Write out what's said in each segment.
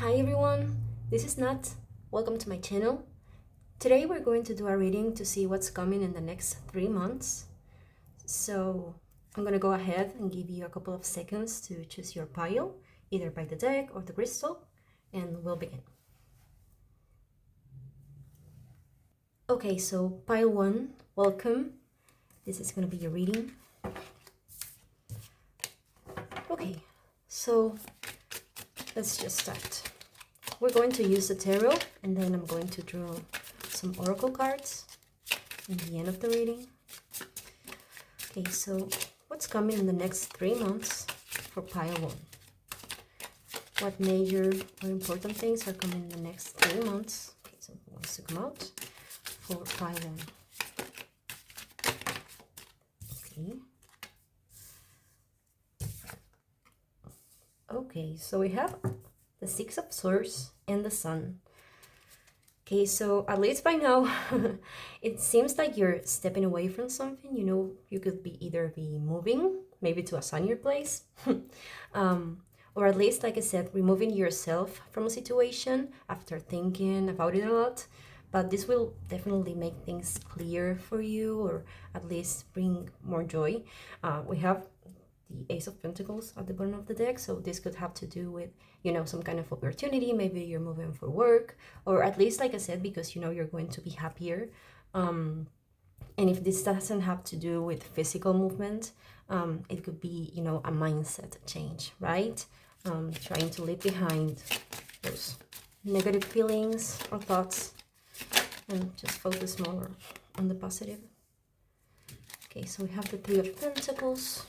Hi everyone, this is Nat. Welcome to my channel. Today we're going to do a reading to see what's coming in the next 3 months. So I'm gonna go ahead and give you a couple of seconds to choose your pile, either by the deck or the crystal, and we'll begin. Okay, so pile 1, welcome. This is gonna be your reading. Okay, so let's just start. We're going to use the tarot, and then I'm going to draw some oracle cards in the end of the reading. Okay, so what's coming in the next 3 months for pile 1? What major or important things are coming in the next 3 months? Okay, so who wants to come out for pile 1? Okay. Okay, so we have the Six of Swords and the Sun. Okay, so at least by now, it seems like you're stepping away from something. You know, you could be either moving, maybe to a sunnier place, or at least, like I said, removing yourself from a situation after thinking about it a lot. But this will definitely make things clear for you, or at least bring more joy. We have the Ace of Pentacles at the bottom of the deck, so this could have to do with, you know, some kind of opportunity. Maybe you're moving for work, or at least, like I said, because, you know, you're going to be happier. And if this doesn't have to do with physical movement, it could be, you know, a mindset change, right? Trying to leave behind those negative feelings or thoughts and just focus more on the positive. Okay, so we have the Three of Pentacles.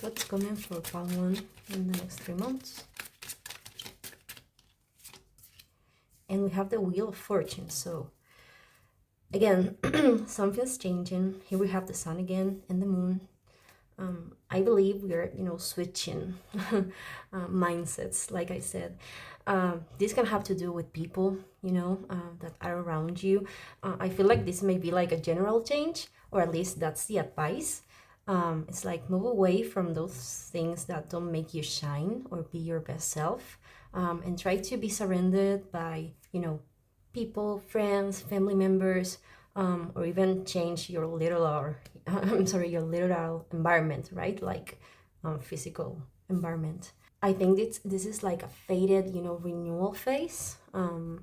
What's coming for pile 1 in the next 3 months? And we have the Wheel of Fortune. So again, something's changing. Here we have the Sun again and the Moon. I believe we're, you know, switching mindsets, like I said. This can have to do with people, you know, that are around you. I feel like this may be like a general change, or at least that's the advice. It's like move away from those things that don't make you shine or be your best self, and try to be surrounded by, you know, people, friends, family members, or even change your literal, your literal environment, right? Like physical environment. I think this is like a faded, you know, renewal phase. You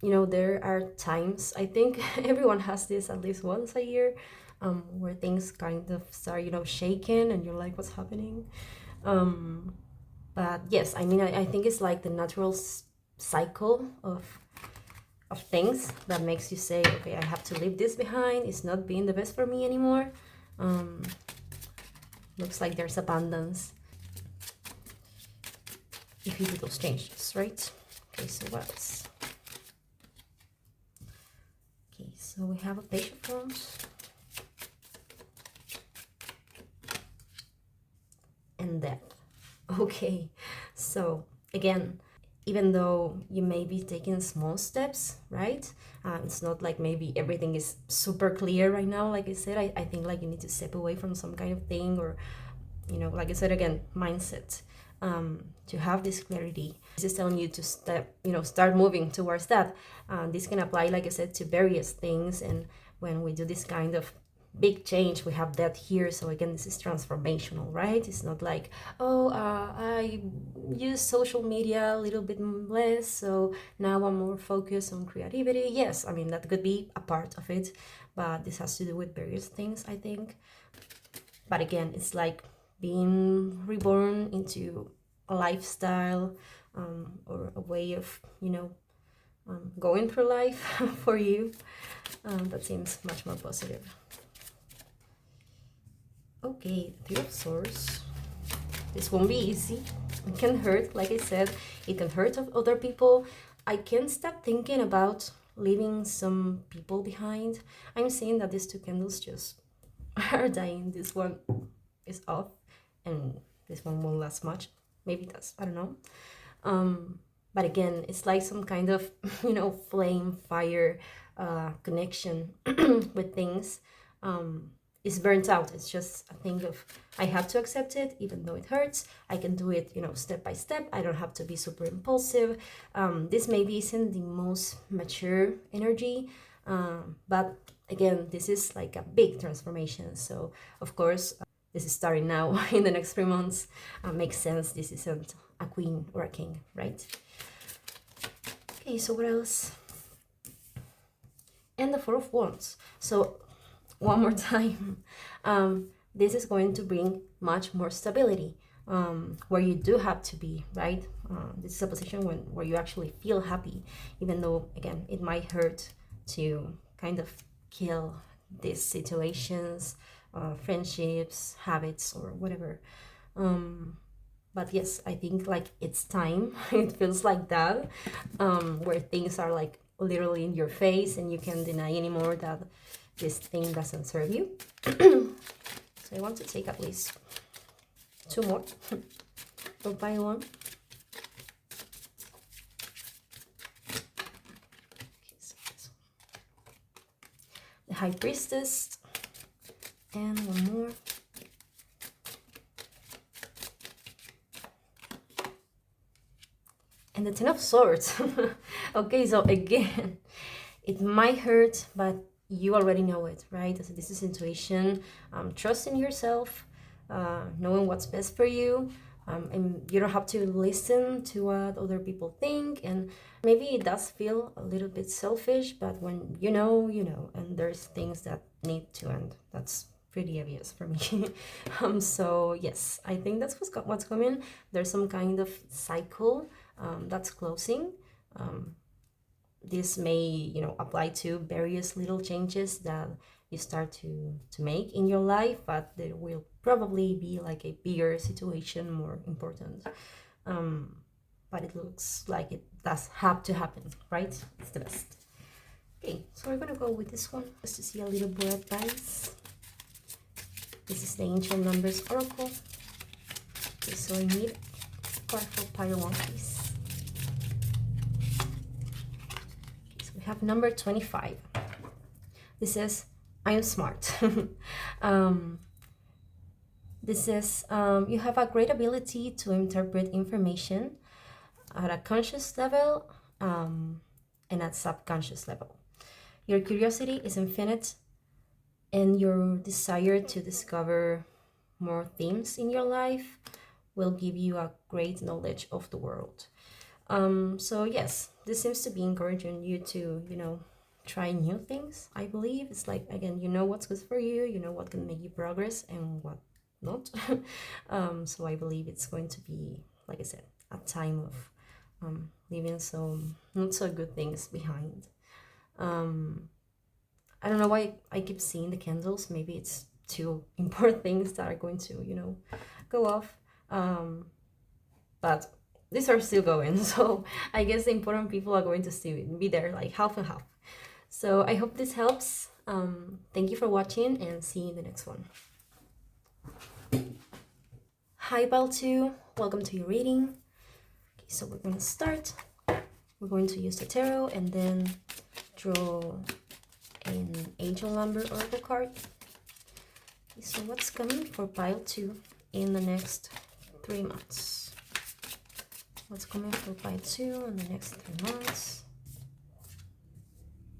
know, there are times, I think everyone has this at least once a year, where things kind of start, you know, shaking and you're like, what's happening? But yes, I mean, I think it's like the natural cycle of things that makes you say, okay, I have to leave this behind. It's not being the best for me anymore. Looks like there's abundance if you do those changes, right? Okay, so what else? Okay, so we have a Page of Wands and Death. Okay, so again, even though you may be taking small steps, right? It's not like maybe everything is super clear right now. Like I said, I think like you need to step away from some kind of thing, or, you know, like I said again, mindset, to have this clarity. This is telling you to start moving towards that. This can apply, like I said, to various things. And when we do this kind of big change, we have that here. So again, this is transformational, right? It's not like, oh, I use social media a little bit less, so now I'm more focused on creativity. Yes, I mean, that could be a part of it, but this has to do with various things, I think. But again, it's like being reborn into a lifestyle, or a way of, you know, going through life for you. That seems much more positive. Okay, Three of Swords. This won't be easy. It can hurt, like I said. It can hurt other people. I can't stop thinking about leaving some people behind. I'm seeing that these two candles just are dying. This one is off, and this one won't last much. Maybe it does, I don't know. But again, it's like some kind of, you know, flame, fire, connection with things. is burnt out. It's just a thing of I have to accept it, even though it hurts. I can do it, step by step. I don't have to be super impulsive. This maybe isn't the most mature energy, but again, this is like a big transformation. So of course, this is starting now in the next 3 months. Makes sense. This isn't a queen or a king, right? Okay, so what else? And the Four of Wands. So one more time, this is going to bring much more stability, where you do have to be, right? This is a position where you actually feel happy, even though, again, it might hurt to kind of kill these situations, friendships, habits, or whatever. But yes, I think like it's time. It feels like that, where things are like literally in your face and you can't deny anymore that this thing doesn't serve you. So I want to take at least 2 more for pile one. The High Priestess, and one more. And the Ten of Swords. Okay, so again, it might hurt, but you already know it, right? So this is intuition, trusting yourself, knowing what's best for you, and you don't have to listen to what other people think. And maybe it does feel a little bit selfish, but when you know, and there's things that need to end. That's pretty obvious for me. So yes, I think that's what's coming. There's some kind of cycle that's closing. This may, apply to various little changes that you start to make in your life, but there will probably be like a bigger situation, more important. But it looks like it does have to happen, right? It's the best. Okay, so we're gonna go with this one just to see a little more advice. This is the Ancient Numbers Oracle. Okay, so I need a card for pile one, please. Have number 25. This is I am smart. This is you have a great ability to interpret information at a conscious level and at subconscious level. Your curiosity is infinite, and your desire to discover more themes in your life will give you a great knowledge of the world. So yes, this seems to be encouraging you to, try new things. I believe it's like, again, you know what's good for you, you know what can make you progress and what not. So I believe it's going to be, like I said, a time of leaving some not so good things behind. I don't know why I keep seeing the candles. Maybe it's two important things that are going to, go off. But these are still going, so I guess the important people are going to still be there, like half and half. So I hope this helps. Thank you for watching, and see you in the next one. Hi Pile 2, welcome to your reading. Okay, so we're going to start. We're going to use the tarot and then draw an angel number oracle card. Okay, so what's coming for Pile 2 in the next 3 months? What's coming for Pile 2 in the next 3 months?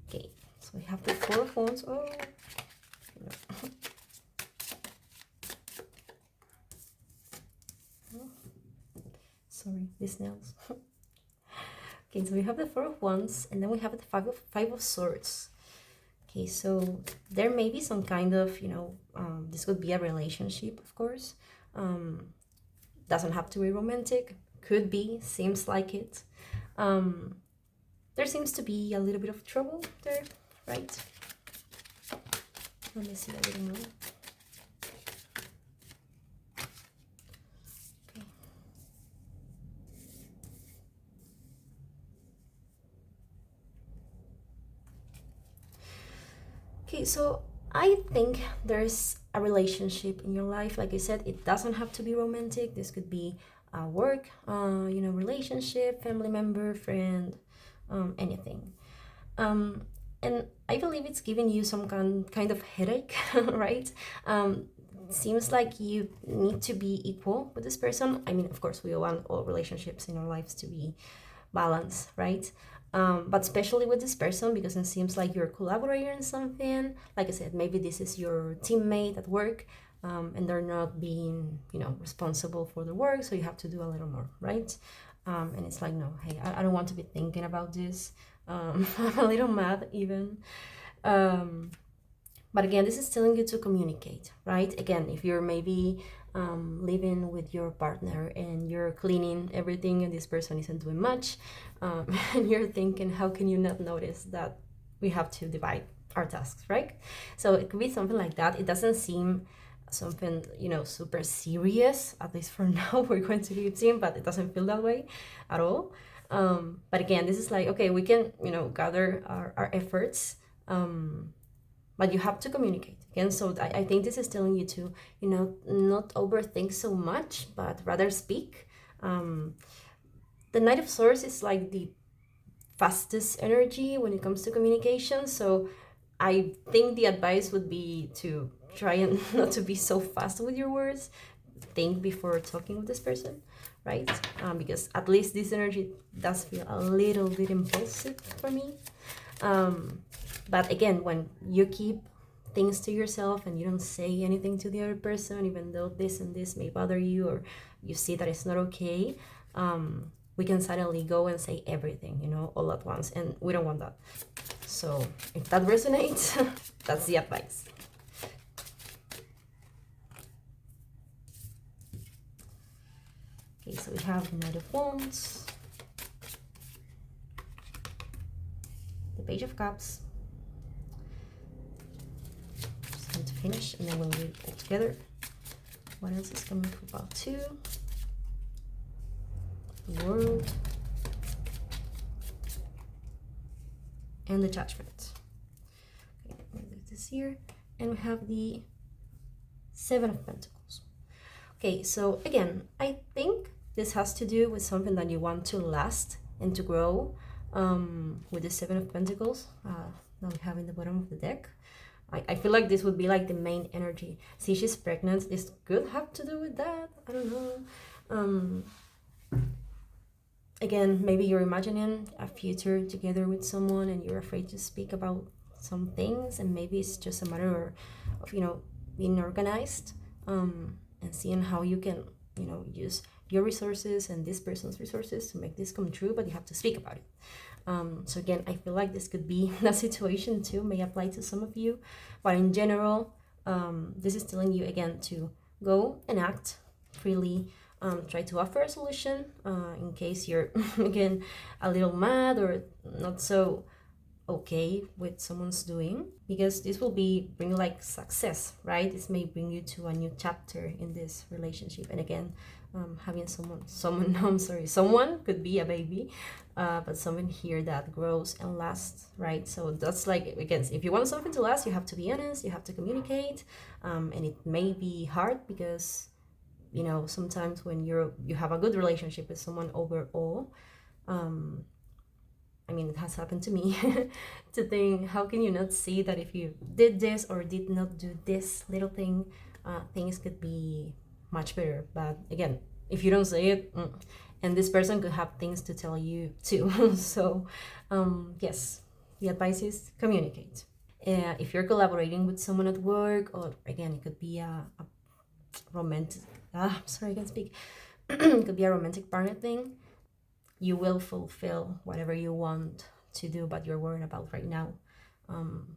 Okay, so we have the Four of Wands. Oh, no. Sorry, these nails. Okay, so we have the Four of Wands, and then we have the Five of Swords. Okay, so there may be some kind of, this could be a relationship, of course. Doesn't have to be romantic. Could be, seems like it. There seems to be a little bit of trouble there, right? Let me see a little more. Okay. Okay, so I think there's a relationship in your life. Like I said, it doesn't have to be romantic. This could be a work, relationship, family member, friend, anything. And I believe it's giving you some kind of headache, right? Seems like you need to be equal with this person. I mean, of course, we want all relationships in our lives to be balanced, right? But especially with this person, because it seems like you're collaborating on something. Like I said, maybe this is your teammate at work, and they're not being, responsible for the work, so you have to do a little more, right? And it's like, no, hey, I don't want to be thinking about this. I'm a little mad even. But again, this is telling you to communicate, right? Again, if you're maybe living with your partner and you're cleaning everything and this person isn't doing much, and you're thinking, how can you not notice that we have to divide our tasks, right? So it could be something like that. It doesn't seem something, super serious, at least for now. We're going to keep seeing, but it doesn't feel that way at all. But again, this is like, okay, we can, gather our efforts, but you have to communicate again. So I think this is telling you to, not overthink so much, but rather speak. The Knight of Swords is like the fastest energy when it comes to communication. So I think the advice would be to try and not to be so fast with your words. Think before talking with this person, right? Because at least this energy does feel a little bit impulsive for me. But again, when you keep things to yourself and you don't say anything to the other person, even though this and this may bother you, or you see that it's not okay, we can suddenly go and say everything, all at once, and we don't want that. So if that resonates, that's the advice. Okay, so we have the Knight of Wands, the Page of Cups. Just going to finish, and then we'll read it all together. What else is coming for part 2? The World. And the Judgment. Okay, let me leave this here. And we have the Seven of Pentacles. Okay, so again, I think this has to do with something that you want to last and to grow, with the Seven of Pentacles that we have in the bottom of the deck. I feel like this would be like the main energy. See, she's pregnant. This could have to do with that. I don't know. Again, maybe you're imagining a future together with someone and you're afraid to speak about some things, and maybe it's just a matter of, being organized, and seeing how you can, use your resources and this person's resources to make this come true, but you have to speak about it. So again, I feel like this could be that situation too, may apply to some of you, but in general, this is telling you again to go and act freely. Try to offer a solution in case you're again a little mad or not so okay with someone's doing, because this will bring like success, right? This may bring you to a new chapter in this relationship. And again, having someone could be a baby, but someone here that grows and lasts, right? So that's like, again, if you want something to last, you have to be honest, you have to communicate, and it may be hard because sometimes when you have a good relationship with someone overall, I mean, it has happened to me to think, how can you not see that if you did this or did not do this little thing, things could be much better. But again, if you don't say it, and this person could have things to tell you too. So yes, the advice is communicate. If you're collaborating with someone at work, or again, it could be a romantic, sorry, I can't speak. It could be a romantic partner thing. You will fulfill whatever you want to do, but you're worried about right now.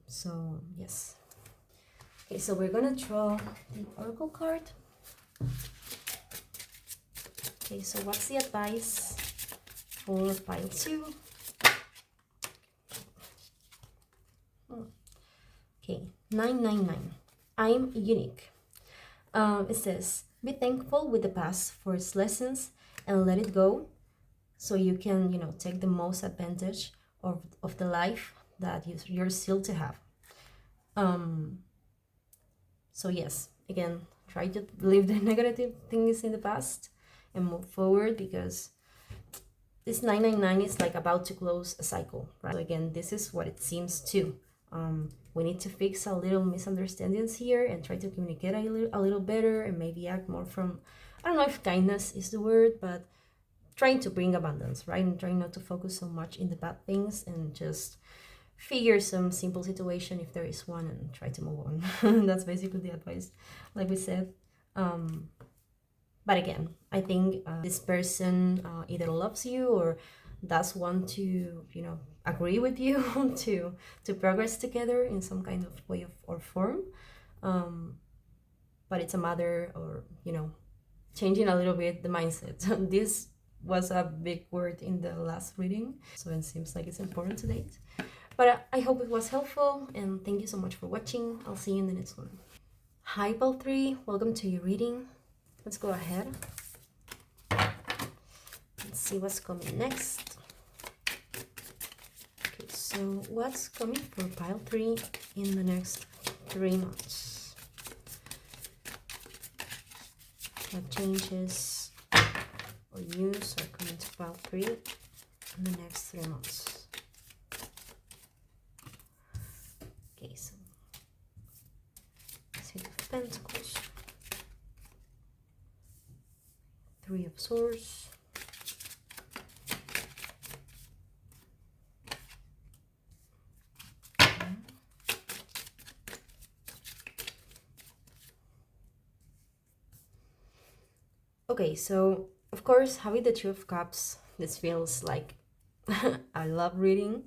So yes. Okay, so we're gonna draw the Oracle card. Okay, so what's the advice for pile 2? Okay, 999. I'm unique. It says, be thankful with the past for its lessons and let it go, so you can, take the most advantage of the life that you're still to have. So yes, again, try to leave the negative things in the past and move forward, because this 999 is like about to close a cycle, right? So again, this is what it seems too. We need to fix a little misunderstandings here and try to communicate a little better, and maybe act more from, I don't know if kindness is the word, but trying to bring abundance, right? And trying not to focus so much in the bad things, and just figure some simple situation if there is one, and try to move on. That's basically the advice, like we said. But again, I think this person either loves you or does want to, you know, agree with you to progress together in some kind of way or form. But it's a matter, or, you know, changing a little bit the mindset. This was a big word in the last reading, so it seems like it's important to date. But I hope it was helpful, and thank you so much for watching. I'll see you in the next one. Hi, Pile 3, welcome to your reading. Let's go ahead. Let's see what's coming next. Okay, so what's coming for Pile 3 in the next 3 months? What changes or news are coming to Pile 3 in the next 3 months? Okay, so Six of Pentacles, Three of Swords, okay, so of course, having the Two of Cups, this feels like I love reading.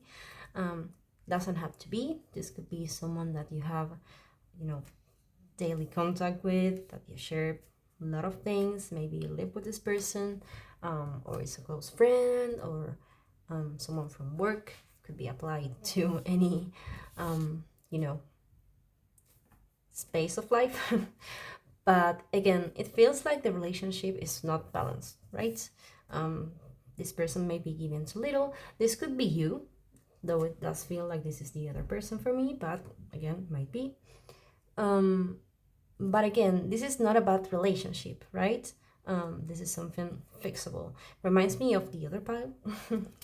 Doesn't have to be. This could be someone that you have, you know, daily contact with, that you share a lot of things. Maybe you live with this person, or it's a close friend, or someone from work. Could be applied to any, you know, space of life. But again, it feels like the relationship is not balanced, right? This person may be giving too little. This could be you, though it does feel like this is the other person for me, but again, might be. But again, this is not a bad relationship, right? This is something fixable. Reminds me of the other pile,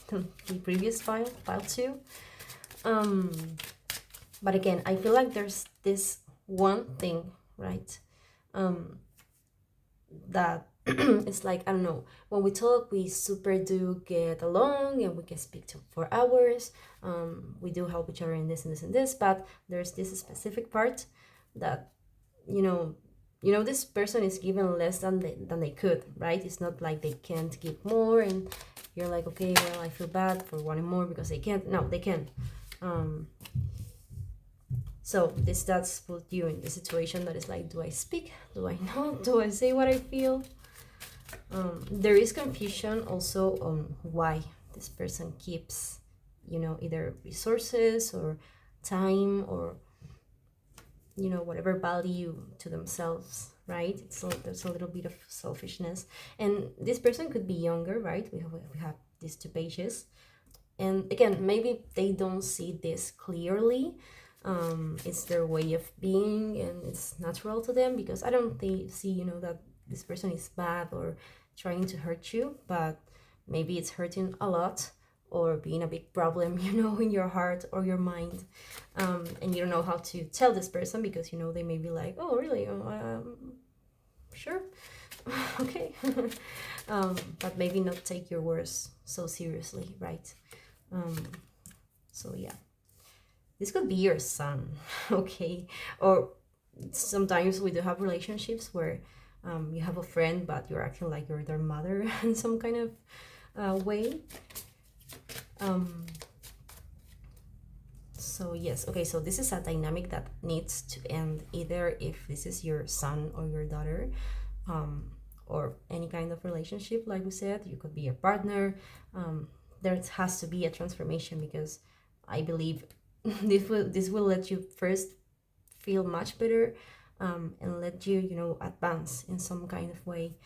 the previous pile, Pile 2. But again, I feel like there's this one thing, right? That it's like, I don't know, when we talk, we super do get along, and we can speak for hours. We do help each other in this and this and this, but there's this specific part that, you know, this person is given less than they could, right? It's not like they can't give more, and you're like, okay, well, I feel bad for wanting more because they can't. No, they can. So this does put you in the situation that is like, do I speak? Do I not? Do I say what I feel? There is confusion also on why this person keeps, you know, either resources or time, or, you know, whatever value to themselves, right? There's a little bit of selfishness, and this person could be younger, right? We have these 2 pages, and again, maybe they don't see this clearly. It's their way of being, and it's natural to them, because I don't see, you know, that this person is bad or trying to hurt you, but maybe it's hurting a lot, or being a big problem, you know, in your heart or your mind, and you don't know how to tell this person, because, you know, they may be like, oh, really? Sure. Okay. But maybe not take your words so seriously, right? So yeah, this could be your son. Okay, or sometimes we do have relationships where you have a friend, but you're acting like you're their mother in some kind of way. So yes, okay, so this is a dynamic that needs to end, either if this is your son or your daughter, or any kind of relationship. Like we said, you could be a partner. There has to be a transformation, because I believe this will let you first feel much better, and let you, you know, advance in some kind of way.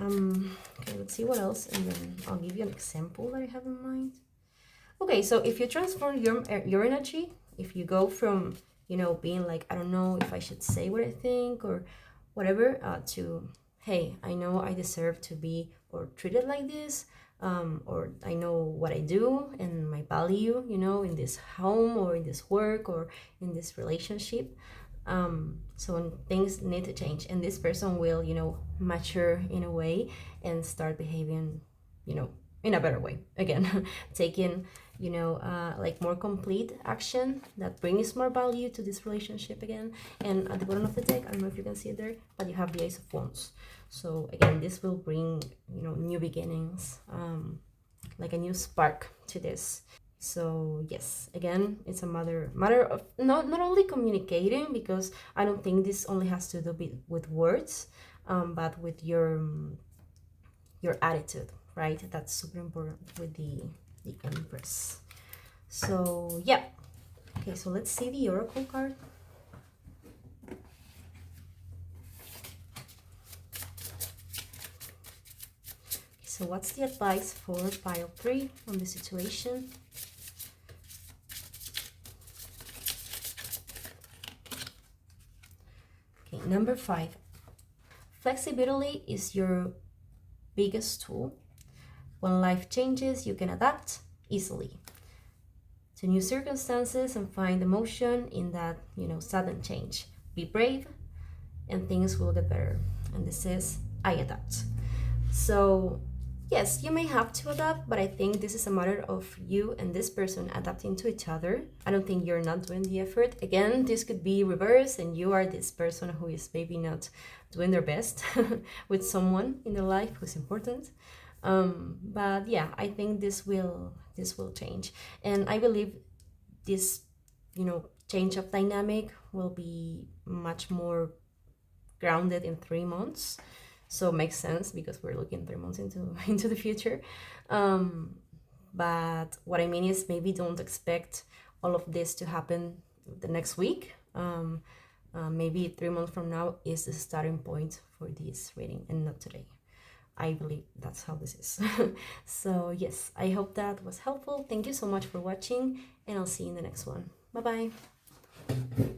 Okay, let's see what else, and then I'll give you an example that I have in mind. Okay, so if you transform your energy, if you go from, you know, being like, I don't know if I should say what I think or whatever, to, hey, I know I deserve to be or treated like this, or I know what I do and my value, you know, in this home or in this work or in this relationship. So things need to change, and this person will, you know, mature in a way and start behaving, you know, in a better way again. Taking, you know, like more complete action that brings more value to this relationship again. And at the bottom of the deck, I don't know if you can see it there, but you have the Ace of Wands. So again, this will bring, you know, new beginnings, like a new spark to this. So yes, again, it's a matter of not only communicating, because I don't think this only has to do with words, but with your attitude, right? That's super important with the Empress. So yeah, okay, so let's see the Oracle card. So what's the advice for pile 3 on the situation? Okay, number 5. Flexibility is your biggest tool. When life changes, you can adapt easily to new circumstances and find emotion in that, you know, sudden change. Be brave and things will get better. And this is I adapt. So yes, you may have to adapt, but I think this is a matter of you and this person adapting to each other. I don't think you're not doing the effort. Again, this could be reversed and you are this person who is maybe not doing their best with someone in their life who's important. But yeah, I think this will change, and I believe this, you know, change of dynamic will be much more grounded in 3 months. So it makes sense because we're looking 3 months into the future. But what I mean is, maybe don't expect all of this to happen the next week. Maybe 3 months from now is the starting point for this reading and not today. I believe that's how this is. So yes, I hope that was helpful. Thank you so much for watching, and I'll see you in the next one. Bye bye.